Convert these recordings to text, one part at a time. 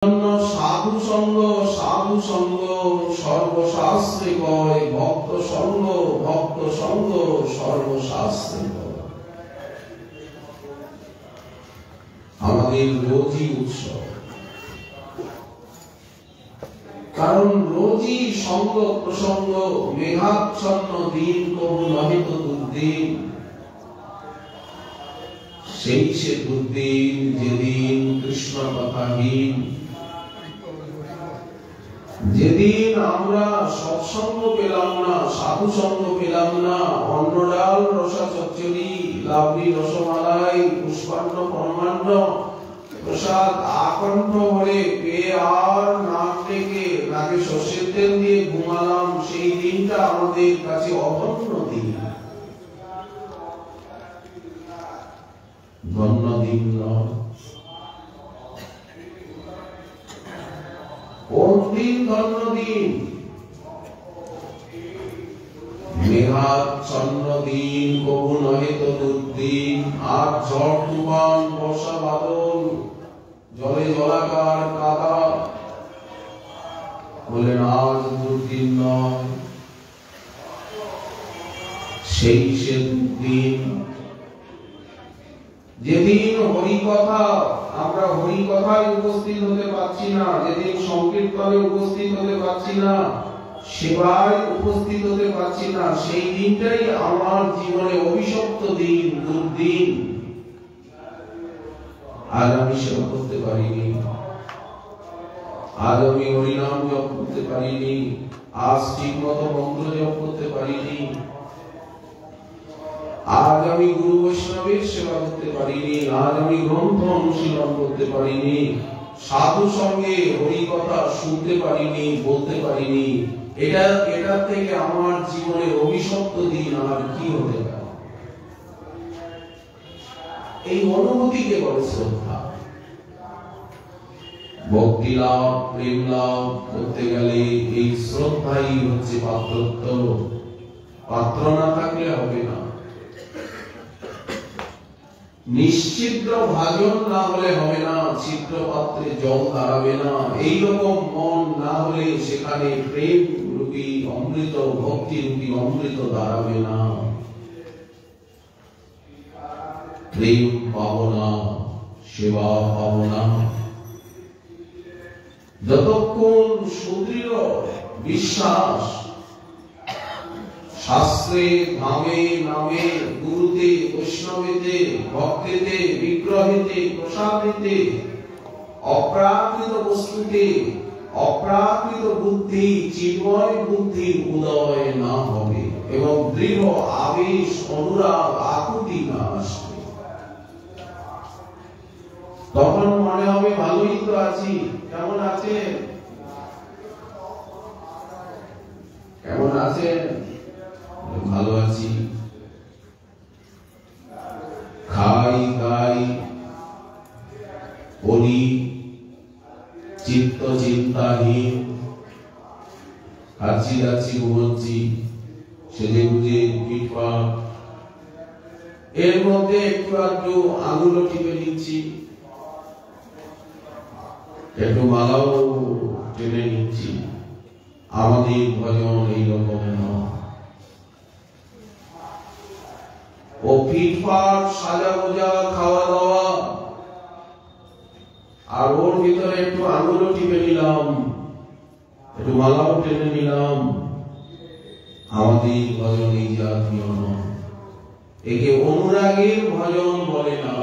সাধু সঙ্গ সর্বশাস্ত্রে কয়, ভক্ত সঙ্গ সর্বশাস্ত্রে কয়। আমাদের রোজই উৎসব, কারণ রোজই সঙ্গ প্রসঙ্গ। মেঘাচ্ছন্ন দিন কবু নহে তো দুর্দিন, সেই সে দুর্দিন যেদিন কৃষ্ণ কথাহীন। যেদিন আমরা সৎসঙ্গ পেলাম না, সাধু সঙ্গ পেলাম না, অন্নডাল রসা চচ্চড়ি লাবড়ি রসমালাই পুষ্পান্ন পরমান্ন প্রসাদ আকণ্ঠ ভরে পেয়ে আর নাক ডেকে নাকে সর্ষের তেল দিয়ে ঘুমালাম, সেই দিনটা আমাদের কাছে অধন্য দিন, ধন্য দিন নয়। কোন দিন ধন্য দিন? মেঘাচ্ছন্ন দিন কবু নহে তো দুর্দিন। আর ঝড় তুফান বর্ষা বাদল জলে জলাকার কাদা, বলেন আজ দুর্দিন নয়, সেই সে দুর্দিন যেদিন হরিকথা, আমরা হরিকথায় উপস্থিত হতে পারছি না, যেদিন সংকীর্তনে উপস্থিত হতে পারছি না, সেবায় উপস্থিত হতে পারছি না, সেই দিনটাই আমার জীবনে অভিশপ্ত দিন, দুর্দিন। আজ আমি সেবা করতে পারিনি, আজ আমি হরিনাম জপ করতে পারিনি, আজ ঠিক মতো মন্ত্র জপ করতে পারিনি, আজ আমি গুরু বৈষ্ণবের সেবা করতে পারিনি, আজ আমি গ্রন্থ অনুশীলন করতে পারিনি, সাধু সঙ্গে হরি কথা শুনতে পারিনি, বলতে পারিনি। এটা থেকে আমার জীবনে অভিশপ্ত দিন আর কি হতে পারে? এই অনুভূতিকে বলে শ্রদ্ধা। ভক্তি লাভ, প্রেম লাভ করতে গেলে এই শ্রদ্ধাই হচ্ছে পাত্রত্ব। পাত্র না থাকলে হবে না। নিশ্চিদ্র ভাজন না হলে হবে না, ছিদ্র পাত্রে জল দাঁড়াবে না। এইরকম মন না হলে সেখানে প্রেম রূপী অমৃত, ভক্তি রূপী অমৃত দাঁড়াবে না। প্রেম পাবো না, সেবা পাবো না, যতক্ষণ সুদৃঢ় বিশ্বাস শাস্ত্রে, ধামে, নামে, গুরুতে, বৈষ্ণবেতে, ভক্তেতে, বিগ্রহেতে, প্রসাদেতে, অপ্রাকৃত বস্তুতে, অপ্রাকৃত বুদ্ধি, চিন্ময় বুদ্ধির উদয় না হবে এবং দৃঢ় আবেশ, অনুরাগ, আকুতি না আসবে, তখন মনে হবে ভালোই তো আছি। কেমন আছেন? কেমন আছেন? ভালো আছি। খাই গাই বলি, চিত্ত চিন্তাহীন, খাচ্ছি যাচ্ছি ঘুমোচ্ছি, সেজে গুজে পিটপাট, এর মধ্যে একটু আধটু আঙুলও টিপে নিচ্ছি, একটু মালাও টেনে নিচ্ছি। আমাদের ভজন এইরকম নয়। ও পিটপাট, সাজা গোজা, খাওয়া দাওয়া, আর ওর ভিতরে একটু আঙুলও টিপে নিলাম, একটু মালাও টেনে নিলাম। আমাদের ভজন এই জাতীয় নয়। একে অনুরাগের ভজন বলে না,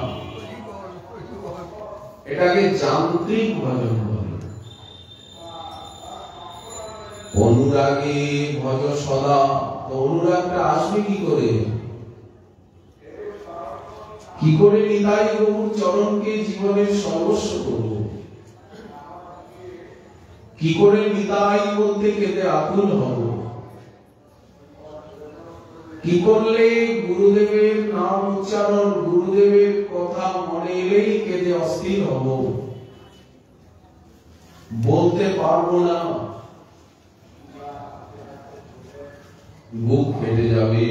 এটাকে যান্ত্রিক ভজন বলে। অনুরাগে ভজ সদা। তো অনুরাগটা আসবে কি করে? কি করে নিতাই গৌর চরণকে জীবনের সর্বস্ব করব? কি করে নিতাই বলতে কেঁদে আকুল হব? কি করলে গুরুদেবের নাম উচ্চারণ, গুরুদেবের কথা মনে এলেই কেঁদে অস্থির হব? বলতে পারবো না, বুক ফেটে যাবে।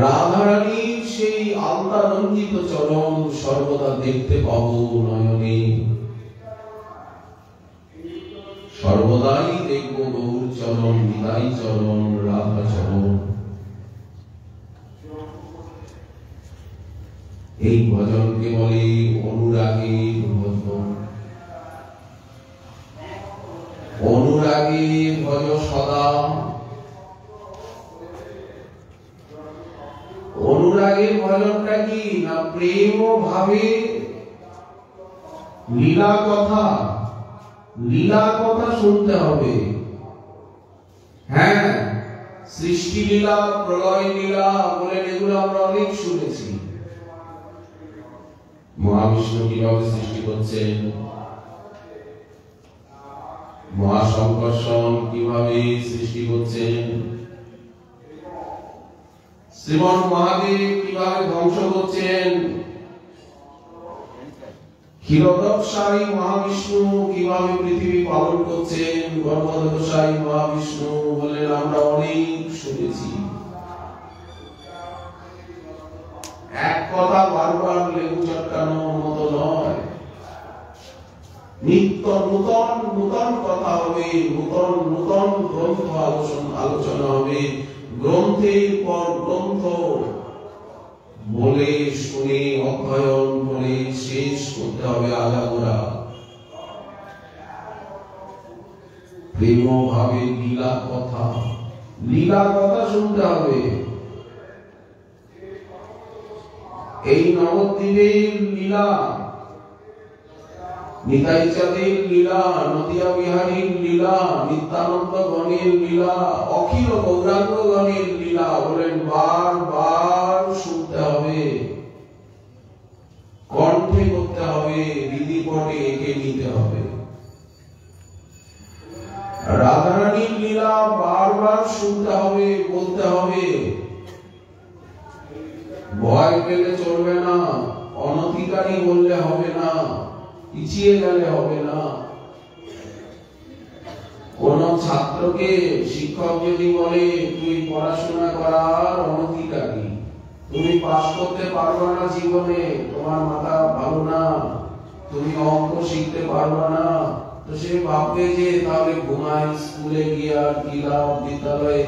রাধারানীর সেই কান্তারঞ্জিত চরণ সর্বদা দেখতে পাবো নয়নে, সর্বদাই দেখব গৌর চরণ, নিতাই চরণ, রাধা চরণ। এই ভজনকে বলে অনুরাগের ভজন। অনুরাগে ভজ সদা। অনুরাগের ভজনটা কি না? প্রেম ও ভাবে লীলা কথা, লীলা কথা শুনতে হবে। হ্যাঁ, সৃষ্টি লীলা, প্রলয় লীলা বলে এগুলো আমরা অনেক শুনেছি। মহাবিষ্ণু কিভাবে সৃষ্টি করছেন, মহাসংকর্ষণ কিভাবে সৃষ্টি করছেন, শ্রীমন মহাদেব কিভাবে ধ্বংস করছেন, ক্ষীরোদকশায়ী মহাবিষ্ণু কিভাবে পৃথিবী পালন করছেন, গর্ভোদকশায়ী মহাবিষ্ণু বলেন আমরা অনেক শুনেছি। এক কথা বারবার লেবু চটকানোর মতো নয়। নিত্য নূতন নূতন কথা হবে, নূতন নূতন গ্রন্থ আলোচনা হবে, গ্রন্থের পর গ্রন্থ বলে শুনে অধ্যয়ন করে শেষ করতে হবে আগাগোড়া। প্রেম ভাবে লীলা কথা, লীলা কথা শুনতে হবে। এই নবদ্বীপের লীলা, নিতাই চাঁদের লীলা, নদিয়া বিহারীর লীলা, নিত্যানন্দ গণের লীলা, অখিল গৌরাঙ্গ গণের লীলা বলেন বারবার শুনতে হবে, কণ্ঠে করতে হবে, হৃদিপটে এঁকে নিতে হবে। রাধারানীর লীলা বারবার শুনতে হবে, বলতে হবে। ভয় পেলে চলবে না, অনধিকারী বললে হবে না, পিছিয়ে গেলে হবে না। কোন ছাত্রকে শিক্ষক যদি বলে তুই পড়াশোনা করার অনধিকারী, তুমি পাস করতে পারবে না জীবনে, তোমার মাথা ভালো না, তুমি অঙ্ক শিখতে পারবে না, তো সে ভাববে যে তাহলে ঘুমায়, স্কুলে গিয়ে আর কি লাভ, বিদ্যালয়ে